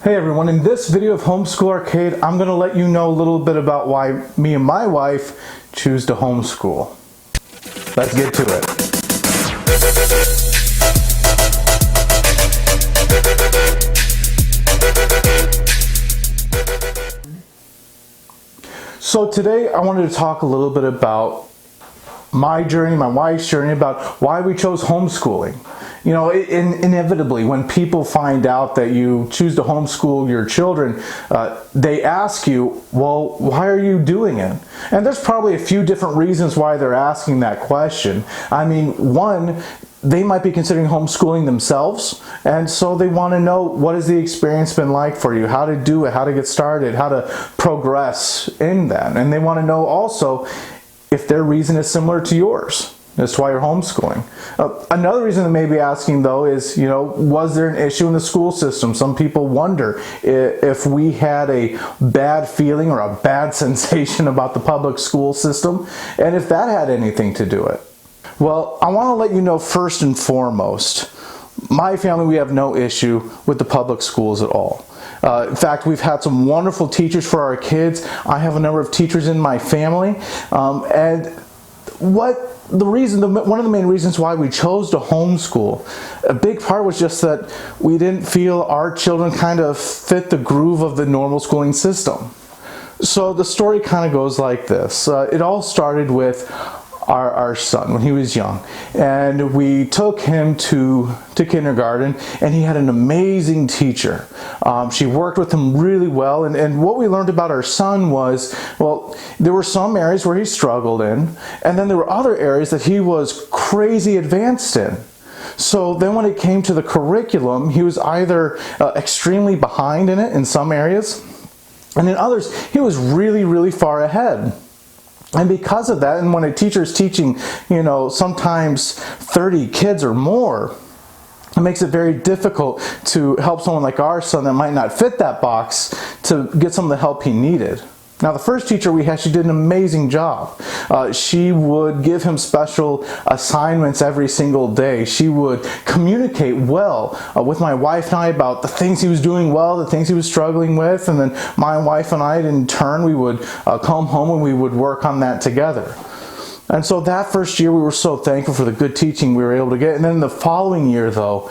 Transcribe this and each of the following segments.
Hey everyone, in this video of Homeschool Arcade, I'm going to let you know a little bit about why me and my wife choose to homeschool. Let's get to it. So today I wanted to talk a little bit about my journey, my wife's journey, about why we chose homeschooling. You know, inevitably, when people find out that you choose to homeschool your children, they ask you, well, why are you doing it? And there's probably a few different reasons why they're asking that question. I mean, one, they might be considering homeschooling themselves, and so they want to know, what has the experience been like for you, how to do it, how to get started, how to progress in that. And they want to know also if their reason is similar to yours. That's why you're homeschooling. Another reason they may be asking, though, is, you know, was there an issue in the school system? Some people wonder if we had a bad feeling or a bad sensation about the public school system, and if that had anything to do it. Well, I want to let you know first and foremost, my family, we have no issue with the public schools at all. In fact, we've had some wonderful teachers for our kids. I have a number of teachers in my family, and one of the main reasons why we chose to homeschool, a big part was just that we didn't feel our children kind of fit the groove of the normal schooling system. So the story kind of goes like this. It all started with our son when he was young, and we took him to kindergarten, and he had an amazing teacher. She worked with him really well, and what we learned about our son was, well, there were some areas where he struggled in, and then there were other areas that he was crazy advanced in. So then when it came to the curriculum, he was either extremely behind in it in some areas, and in others he was really, really far ahead. And because of that, and when a teacher is teaching, you know, sometimes 30 kids or more, it makes it very difficult to help someone like our son that might not fit that box to get some of the help he needed. Now, the first teacher we had, she did an amazing job. She would give him special assignments every single day. She would communicate well with my wife and I about the things he was doing well, the things he was struggling with, and then my wife and I, in turn, we would come home and we would work on that together. And so that first year, we were so thankful for the good teaching we were able to get. And then the following year, though,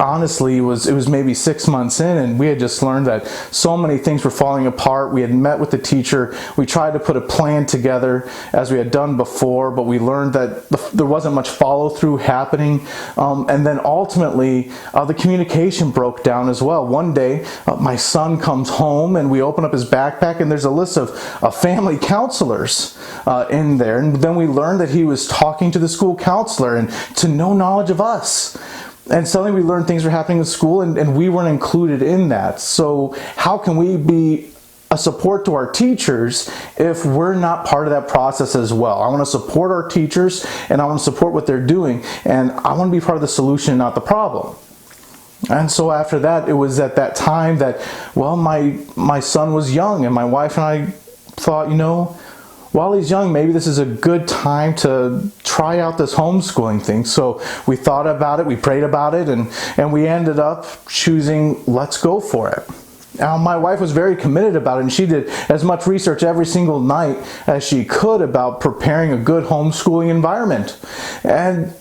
honestly, it was maybe 6 months in, and we had just learned that so many things were falling apart. We had met with the teacher. We tried to put a plan together as we had done before, but we learned that there wasn't much follow-through happening. And then ultimately, the communication broke down as well. One day, my son comes home, and we open up his backpack, and there's a list of family counselors in there. And then we learned that he was talking to the school counselor and to no knowledge of us. And suddenly we learned things were happening in school, and we weren't included in that. So how can we be a support to our teachers if we're not part of that process as well? I want to support our teachers, and I want to support what they're doing, and I want to be part of the solution, not the problem. And so after that, it was at that time that, well, my son was young, and my wife and I thought, you know, while he's young, maybe this is a good time to try out this homeschooling thing. So we thought about it, we prayed about it, and we ended up choosing, let's go for it. Now, my wife was very committed about it, and she did as much research every single night as she could about preparing a good homeschooling environment. And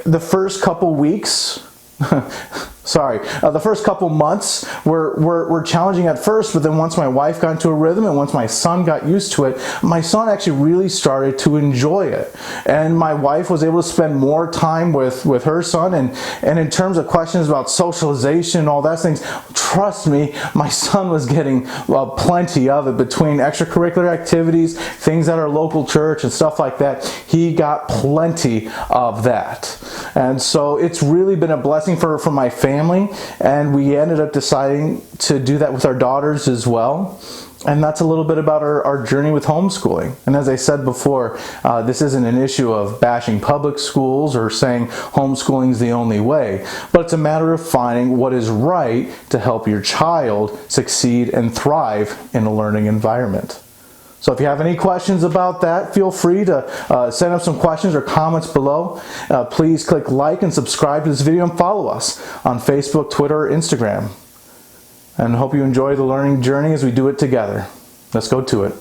the first couple weeks, the first couple months were challenging at first, but then once my wife got into a rhythm and once my son got used to it, my son actually really started to enjoy it. And my wife was able to spend more time with her son, and in terms of questions about socialization and all that things, trust me, my son was getting plenty of it between extracurricular activities, things at our local church and stuff like that. He got plenty of that. And so it's really been a blessing for my family, and we ended up deciding to do that with our daughters as well. And that's a little bit about our journey with homeschooling. And as I said before, this isn't an issue of bashing public schools or saying homeschooling is the only way, but it's a matter of finding what is right to help your child succeed and thrive in a learning environment. So if you have any questions about that, feel free to send up some questions or comments below. Please click like and subscribe to this video and follow us on Facebook, Twitter, or Instagram. and hope you enjoy the learning journey as we do it together. Let's go to it.